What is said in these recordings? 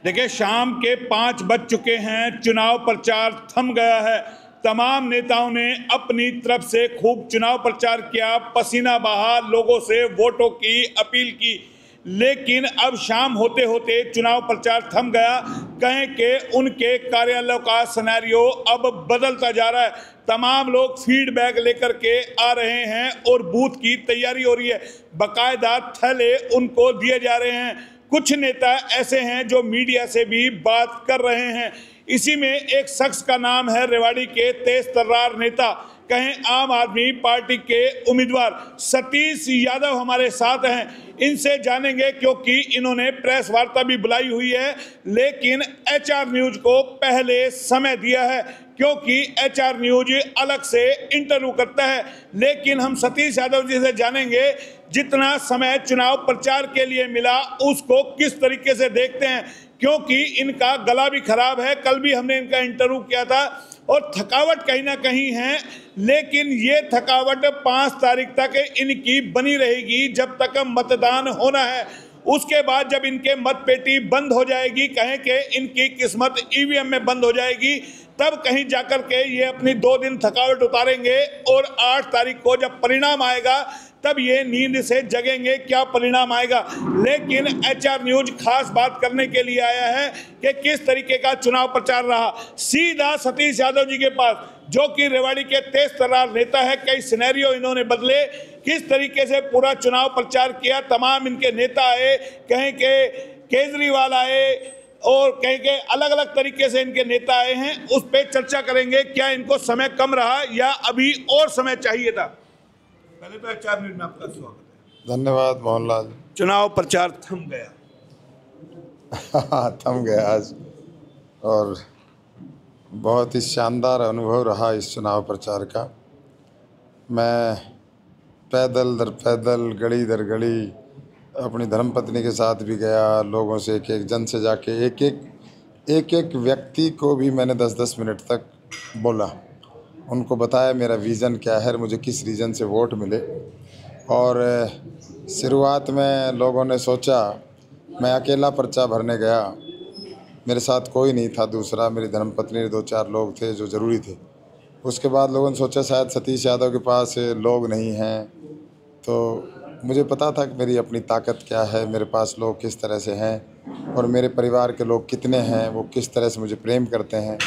देखिए, शाम के 5 बज चुके हैं, चुनाव प्रचार थम गया है। तमाम नेताओं ने अपनी तरफ से खूब चुनाव प्रचार किया, पसीना बहा, लोगों से वोटों की अपील की, लेकिन अब शाम होते होते चुनाव प्रचार थम गया। कहें कि उनके कार्यालयों का सिनेरियो अब बदलता जा रहा है। तमाम लोग फीडबैक लेकर के आ रहे हैं और बूथ की तैयारी हो रही है। बाकायदा थैले उनको दिए जा रहे हैं। कुछ नेता ऐसे हैं जो मीडिया से भी बात कर रहे हैं। इसी में एक शख्स का नाम है रेवाड़ी के तेज तर्रार नेता, कहें आम आदमी पार्टी के उम्मीदवार सतीश यादव हमारे साथ हैं। इनसे जानेंगे, क्योंकि इन्होंने प्रेस वार्ता भी बुलाई हुई है, लेकिन एचआर न्यूज को पहले समय दिया है, क्योंकि एचआर न्यूज अलग से इंटरव्यू करता है। लेकिन हम सतीश यादव जी से जानेंगे, जितना समय चुनाव प्रचार के लिए मिला उसको किस तरीके से देखते हैं, क्योंकि इनका गला भी खराब है। कल भी हमने इनका इंटरव्यू किया था और थकावट कहीं ना कहीं है, लेकिन ये थकावट 5 तारीख तक इनकी बनी रहेगी, जब तक मतदान होना है। उसके बाद जब इनके मतपेटी बंद हो जाएगी, कहें कि इनकी किस्मत ईवीएम में बंद हो जाएगी, तब कहीं जाकर के ये अपनी 2 दिन थकावट उतारेंगे और 8 तारीख को जब परिणाम आएगा तब ये नींद से जगेंगे, क्या परिणाम आएगा। लेकिन एचआर न्यूज खास बात करने के लिए आया है कि किस तरीके का चुनाव प्रचार रहा। सीधा सतीश यादव जी के पास, जो कि रेवाड़ी के तेज तर्रार नेता है। कई सिनेरियो इन्होंने बदले, किस तरीके से पूरा चुनाव प्रचार किया। तमाम इनके नेता आए, कहें कि केजरीवाल आए और कहें कि अलग अलग तरीके से इनके नेता आए हैं। उस पर चर्चा करेंगे, क्या इनको समय कम रहा या अभी और समय चाहिए था। पहले तो एचआर न्यूज में आपका स्वागत है। धन्यवाद मोहनलाल। चुनाव प्रचार थम गया। थम गया आज, और बहुत ही शानदार अनुभव रहा इस चुनाव प्रचार का। मैं पैदल दर पैदल, गली दर गली अपनी धर्मपत्नी के साथ भी गया। लोगों से एक एक जन से जाके एक एक व्यक्ति को भी मैंने 10-10 मिनट तक बोला, उनको बताया मेरा विज़न क्या है, मुझे किस रीज़न से वोट मिले। और शुरुआत में लोगों ने सोचा मैं अकेला पर्चा भरने गया, मेरे साथ कोई नहीं था, दूसरा मेरी धर्मपत्नी 2-4 लोग थे जो ज़रूरी थे। उसके बाद लोगों ने सोचा शायद सतीश यादव के पास लोग नहीं हैं। तो मुझे पता था कि मेरी अपनी ताकत क्या है, मेरे पास लोग किस तरह से हैं और मेरे परिवार के लोग कितने हैं, वो किस तरह से मुझे प्रेम करते हैं।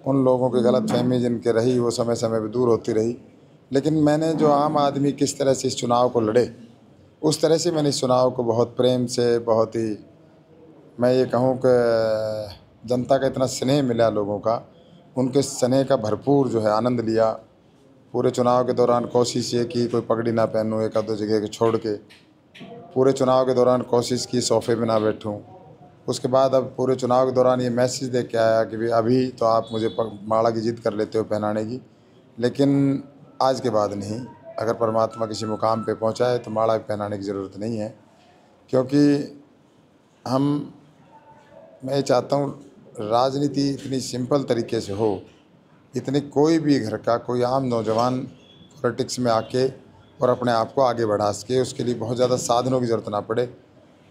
उन लोगों की गलतफहमी जिनके रही वो समय समय पर दूर होती रही। लेकिन मैंने जो आम आदमी किस तरह से इस चुनाव को लड़े, उस तरह से मैंने इस चुनाव को बहुत प्रेम से, बहुत ही मैं ये कहूँ कि जनता का इतना स्नेह मिला, लोगों का, उनके स्नेह का भरपूर जो है आनंद लिया। पूरे चुनाव के दौरान कोशिश ये की कोई पगड़ी ना पहनूँ, एक आध जगह के छोड़ के। पूरे चुनाव के दौरान कोशिश की सोफ़े में ना बैठूँ। उसके बाद अब पूरे चुनाव के दौरान ये मैसेज दे के आया कि भाई अभी तो आप मुझे माला की जिद कर लेते हो पहनाने की, लेकिन आज के बाद नहीं। अगर परमात्मा किसी मुकाम पे पहुंचाए तो माला पहनाने की ज़रूरत नहीं है, क्योंकि मैं ये चाहता हूँ राजनीति इतनी सिंपल तरीके से हो, इतनी कोई भी घर का कोई आम नौजवान पॉलिटिक्स में आके और अपने आप को आगे बढ़ा सके, उसके लिए बहुत ज़्यादा साधनों की ज़रूरत ना पड़े।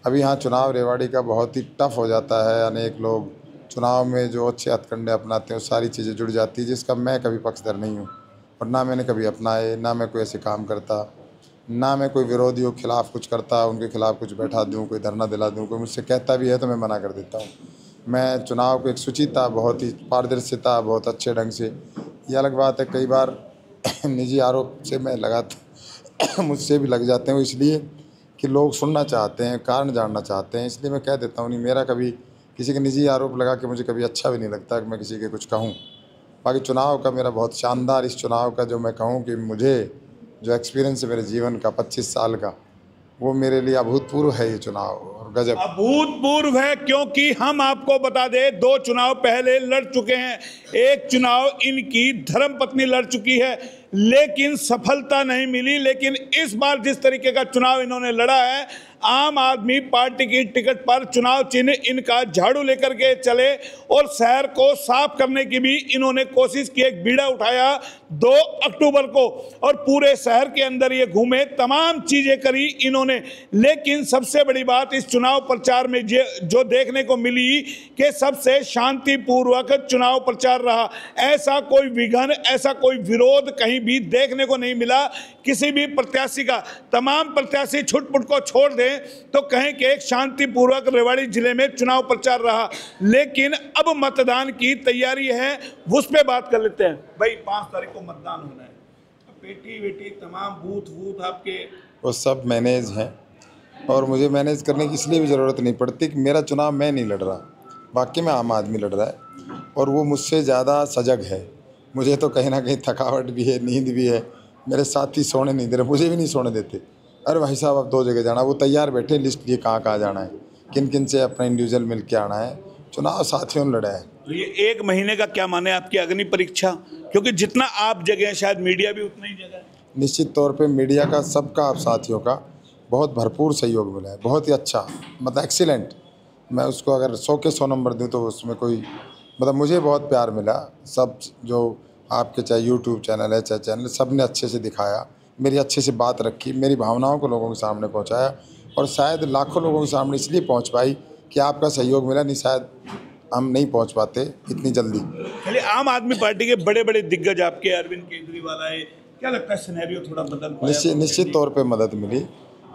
अभी यहाँ चुनाव रेवाड़ी का बहुत ही टफ हो जाता है। अनेक लोग चुनाव में जो अच्छे हथकंडे अपनाते हैं, वो सारी चीज़ें जुड़ जाती है, जिसका मैं कभी पक्षधर नहीं हूँ और ना मैंने कभी अपनाए, ना मैं कोई ऐसे काम करता, ना मैं कोई विरोधियों के खिलाफ़ कुछ करता, उनके खिलाफ़ कुछ बैठा दूँ, कोई धरना दिला दूँ। कोई मुझसे कहता भी है तो मैं मना कर देता हूँ। मैं चुनाव को एक शुचिता, बहुत ही पारदर्शिता, बहुत अच्छे ढंग से, ये अलग बात है कई बार निजी आरोप से मैं लगाता मुझसे भी लग जाते हैं, इसलिए कि लोग सुनना चाहते हैं, कारण जानना चाहते हैं, इसलिए मैं कह देता हूँ। नहीं, मेरा कभी किसी के निजी आरोप लगा के मुझे कभी अच्छा भी नहीं लगता कि मैं किसी के कुछ कहूँ। बाकी चुनाव का मेरा बहुत शानदार, इस चुनाव का जो मैं कहूँ कि मुझे जो एक्सपीरियंस है मेरे जीवन का 25 साल का, वो मेरे लिए अभूतपूर्व है ये चुनाव, और गजब अभूतपूर्व है। क्योंकि हम आपको बता दें, 2 चुनाव पहले लड़ चुके हैं। एक चुनाव इनकी धर्मपत्नी लड़ चुकी है, लेकिन सफलता नहीं मिली। लेकिन इस बार जिस तरीके का चुनाव इन्होंने लड़ा है, आम आदमी पार्टी की टिकट पर चुनाव चिन्ह इनका झाड़ू लेकर के चले और शहर को साफ करने की भी इन्होंने कोशिश की। एक बीड़ा उठाया 2 अक्टूबर को और पूरे शहर के अंदर ये घूमे, तमाम चीजें करी इन्होंने। लेकिन सबसे बड़ी बात इस चुनाव प्रचार में जो देखने को मिली कि सबसे शांतिपूर्वक चुनाव प्रचार रहा। ऐसा कोई विघन, ऐसा कोई विरोध कहीं भी देखने को नहीं मिला किसी भी प्रत्याशी का। तमाम प्रत्याशी छुटपुट को छोड़ दें तो कहें कि एक शांतिपूर्वक रेवाड़ी जिले में चुनाव प्रचार रहा। लेकिन अब मतदान की तैयारी है, उस पर बात कर लेते हैं। भाई 5 तारीख को मतदान होना है, पेटी वेटी तमाम बूथ आपके वो सब मैनेज हैं और मुझे मैनेज करने की इसलिए भी ज़रूरत नहीं पड़ती कि मेरा चुनाव मैं नहीं लड़ रहा, वाकई में आम आदमी लड़ रहा है और वो मुझसे ज़्यादा सजग है। मुझे तो कहीं ना कहीं थकावट भी है, नींद भी है, मेरे साथी सोने नहीं दे रहे, मुझे भी नहीं सोने देते। अरे भाई साहब अब 2 जगह जाना, वो तैयार बैठे लिस्ट लिए कहाँ कहाँ जाना है, किन किन से अपना इंडिविजुअल मिल के आना है। चुनाव साथियों ने लड़ा है। ये 1 महीने का क्या माने आपकी अग्नि परीक्षा, क्योंकि जितना आप जगह शायद मीडिया भी उतना ही जगह है। निश्चित तौर पे मीडिया का, सबका, आप साथियों का बहुत भरपूर सहयोग मिला है, बहुत ही अच्छा, मतलब एक्सीलेंट। मैं उसको अगर 100 के 100 नंबर दूँ तो उसमें कोई, मतलब मुझे बहुत प्यार मिला। सब जो आपके चाहे यूट्यूब चैनल है चाहे चैनल, सब ने अच्छे से दिखाया, मेरी अच्छे से बात रखी, मेरी भावनाओं को लोगों के सामने पहुंचाया और शायद लाखों लोगों के सामने इसलिए पहुंच पाई कि आपका सहयोग मिला, नहीं शायद हम नहीं पहुंच पाते इतनी जल्दी। चलिए, आम आदमी पार्टी के बड़े बड़े दिग्गज आपके अरविंद केजरीवाल आए, क्या लगता है सिनेरियो थोड़ा बदल पाया? निश्चित तौर पे मदद मिली।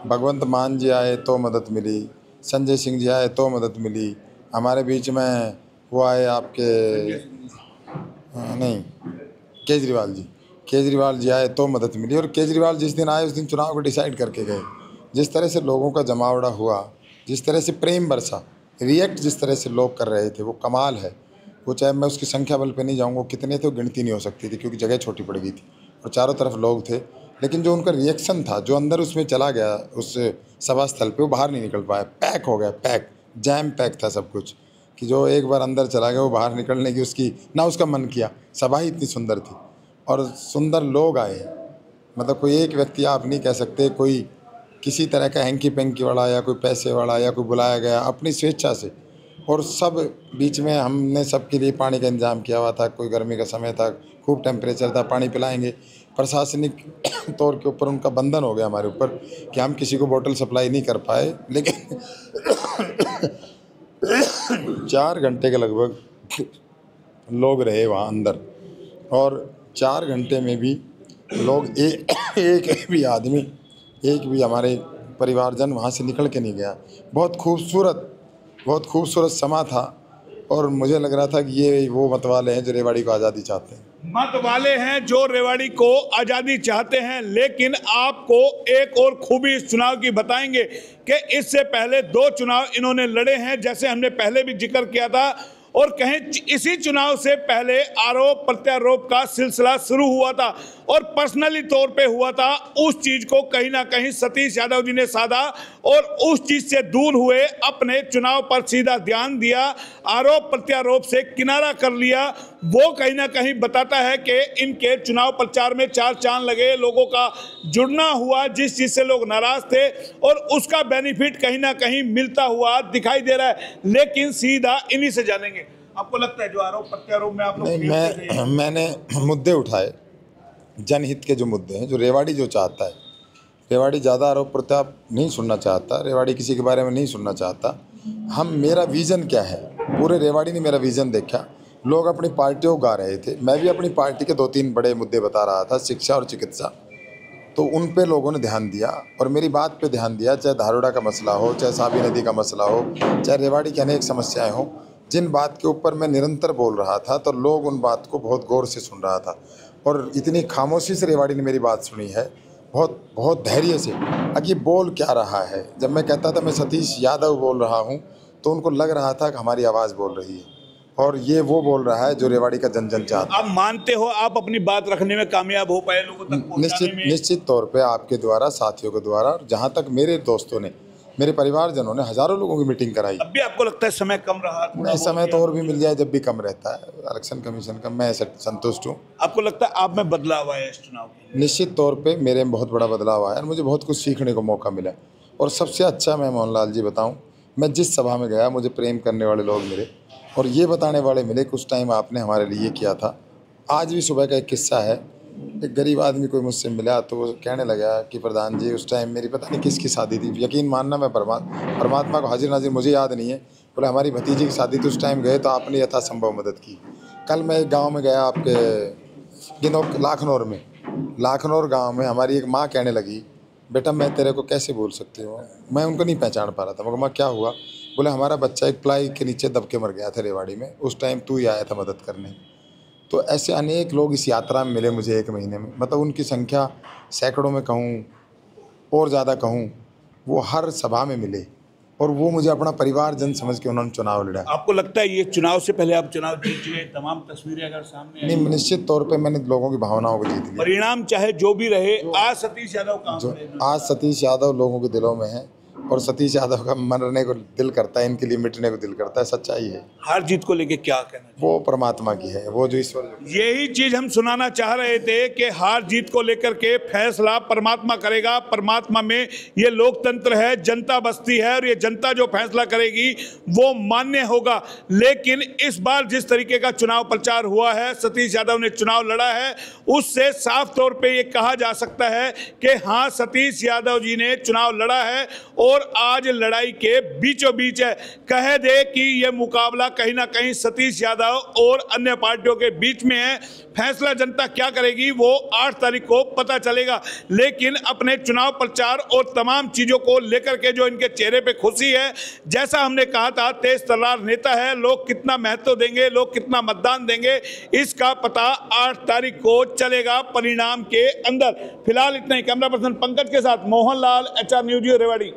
भगवंत मान जी आए तो मदद मिली, संजय सिंह जी आए तो मदद मिली, हमारे बीच में वो आए आपके नहीं केजरीवाल जी आए तो मदद मिली। और केजरीवाल जिस दिन आए उस दिन चुनाव को डिसाइड करके गए। जिस तरह से लोगों का जमावड़ा हुआ, जिस तरह से प्रेम बरसा, रिएक्ट जिस तरह से लोग कर रहे थे, वो कमाल है। वो चाहे मैं उसकी संख्या बल पे नहीं जाऊँगा, कितने थे गिनती नहीं हो सकती थी क्योंकि जगह छोटी पड़ गई थी और चारों तरफ लोग थे। लेकिन जो उनका रिएक्शन था, जो अंदर उसमें चला गया उस सभा स्थल पे, वो बाहर नहीं निकल पाया, पैक हो गया, जैम पैक था सब कुछ, कि जो एक बार अंदर चला गया वो बाहर निकलने की उसकी ना उसका मन किया। सभा ही इतनी सुंदर थी और सुंदर लोग आए, मतलब कोई एक व्यक्ति आप नहीं कह सकते कोई किसी तरह का हैंकी पेंकी वाला या कोई पैसे वाला या कोई बुलाया गया, अपनी स्वेच्छा से। और सब बीच में हमने सबके लिए पानी का इंतजाम किया हुआ था, कोई गर्मी का समय था, खूब टेम्परेचर था, पानी पिलाएंगे। प्रशासनिक तौर के ऊपर उनका बंधन हो गया हमारे ऊपर कि हम किसी को बोतल सप्लाई नहीं कर पाए, लेकिन 4 घंटे के लगभग लोग रहे वहाँ अंदर और 4 घंटे में भी लोग एक भी आदमी, एक भी हमारे परिवारजन वहाँ से निकल के नहीं गया। बहुत खूबसूरत समा था और मुझे लग रहा था कि ये वो मतवाले हैं जो रेवाड़ी को आज़ादी चाहते हैं। मतवाले हैं जो रेवाड़ी को आज़ादी चाहते हैं। लेकिन आपको एक और खूबी इस चुनाव की बताएंगे कि इससे पहले 2 चुनाव इन्होंने लड़े हैं, जैसे हमने पहले भी जिक्र किया था। और कहें इसी चुनाव से पहले आरोप प्रत्यारोप का सिलसिला शुरू हुआ था और पर्सनली तौर पे हुआ था। उस चीज को कहीं ना कहीं सतीश यादव जी ने साधा और उस चीज से दूर हुए, अपने चुनाव पर सीधा ध्यान दिया, आरोप प्रत्यारोप से किनारा कर लिया। वो कहीं ना कहीं बताता है कि इनके चुनाव प्रचार में 4 चांद लगे, लोगों का जुड़ना हुआ, जिस चीज से लोग नाराज थे और उसका बेनिफिट कहीं ना कहीं मिलता हुआ दिखाई दे रहा है। लेकिन सीधा इन्हीं से जानेंगे, आपको लगता है जो आरोप प्रत्यारोप में आप लोग मैंने मुद्दे उठाए, जनहित के जो मुद्दे हैं, जो रेवाड़ी जो चाहता है, रेवाड़ी ज़्यादा आरोप प्रत्यारोप नहीं सुनना चाहता, रेवाड़ी किसी के बारे में नहीं सुनना चाहता। मेरा विज़न क्या है, पूरे रेवाड़ी ने मेरा विज़न देखा। लोग अपनी पार्टियों को गा रहे थे, मैं भी अपनी पार्टी के 2-3 बड़े मुद्दे बता रहा था, शिक्षा और चिकित्सा। तो उन पे लोगों ने ध्यान दिया और मेरी बात पे ध्यान दिया, चाहे धारोड़ा का मसला हो, चाहे साबी नदी का मसला हो, चाहे रेवाड़ी की अनेक समस्याएं हों। जिन बात के ऊपर मैं निरंतर बोल रहा था तो लोग उन बात को बहुत गौर से सुन रहा था और इतनी खामोशी से रेवाड़ी ने मेरी बात सुनी है, बहुत धैर्य से। अब ये बोल क्या रहा है, जब मैं कहता था मैं सतीश यादव बोल रहा हूँ तो उनको लग रहा था कि हमारी आवाज़ बोल रही है और ये वो बोल रहा है जो रेवाड़ी का जन जन चाहता है। आप मानते हो आप अपनी बात रखने में कामयाब हो पाए, लोगों तक पहुंचाने में? निश्चित तौर पे आपके द्वारा, साथियों के द्वारा, जहाँ तक मेरे दोस्तों ने, मेरे परिवारजनों ने हज़ारों लोगों की मीटिंग कराई। अब भी आपको लगता है समय कम रहा? नहीं, समय तो और भी मिल जाए, जब भी कम रहता है। इलेक्शन कमीशन का मैं संतुष्ट हूँ। आपको लगता है आप में बदलाव आया इस चुनाव में? निश्चित तौर पे मेरे में बहुत बड़ा बदलाव आया और मुझे बहुत कुछ सीखने को मौका मिला और सबसे अच्छा मैं मोहनलाल जी बताऊं, मैं जिस सभा में गया मुझे प्रेम करने वाले लोग मिले और ये बताने वाले मिले कि उस टाइम आपने हमारे लिए किया था। आज भी सुबह का एक किस्सा है, एक गरीब आदमी कोई मुझसे मिला तो वो कहने लगा कि प्रधान जी उस टाइम मेरी पता नहीं किसकी शादी थी, यकीन मानना मैं परमात्मा को हाजिर नाजिर मुझे याद नहीं है, बोले हमारी भतीजी की शादी थी, उस टाइम गए तो आपने यथासंभव मदद की। कल मैं एक गाँव में गया आपके लाखनौर गाँव में हमारी एक माँ कहने लगी, बेटा मैं तेरे को कैसे बोल सकती हूँ। मैं उनको नहीं पहचान पा रहा था, मगर माँ क्या हुआ, बोले हमारा बच्चा एक प्लाई के नीचे दब के मर गया था रेवाड़ी में, उस टाइम तू ही आया था मदद करने। तो ऐसे अनेक लोग इस यात्रा में मिले मुझे 1 महीने में, मतलब उनकी संख्या सैकड़ों में कहूँ और ज़्यादा कहूँ, वो हर सभा में मिले और वो मुझे अपना परिवारजन समझ के उन्होंने चुनाव लड़ा। आपको लगता है ये चुनाव से पहले आप चुनाव जीत गए, तमाम तस्वीरें अगर सामने नहीं, निश्चित तौर पे मैंने लोगों की भावनाओं को जीत लिया। परिणाम चाहे जो भी रहे, आज सतीश यादव काम आज सतीश यादव लोगों के दिलों में है और सतीश यादव का मरने को दिल करता है, इनके लिए मिटने को दिल करता है, सच्चाई है। हार जीत को लेके क्या कहना चाहिए? वो परमात्मा की है, वो जो ईश्वर। यही चीज हम सुनाना चाह रहे थे कि हार जीत को लेकर के फैसला परमात्मा करेगा। परमात्मा में ये लोकतंत्र है, जनता बसती है और ये जनता जो फैसला करेगी वो मान्य होगा। लेकिन इस बार जिस तरीके का चुनाव प्रचार हुआ है, सतीश यादव ने चुनाव लड़ा है, उससे साफ तौर पे ये कहा जा सकता है कि हाँ, सतीश यादव जी ने चुनाव लड़ा है और आज लड़ाई के बीचों बीच है। कह दे कि यह मुकाबला कहीं ना कहीं सतीश यादव और अन्य पार्टियों के बीच में है। फैसला जनता क्या करेगी वो 8 तारीख को पता चलेगा। लेकिन अपने चुनाव प्रचार और तमाम चीजों को लेकर के जो इनके चेहरे पे खुशी है, जैसा हमने कहा था, तेज तर्रार नेता है, लोग कितना महत्व देंगे, लोग कितना मतदान देंगे, इसका पता 8 तारीख को चलेगा परिणाम के अंदर। फिलहाल इतना ही। कैमरा पर्सन पंकज के साथ मोहनलाल, HR न्यूज़ रेवाड़ी।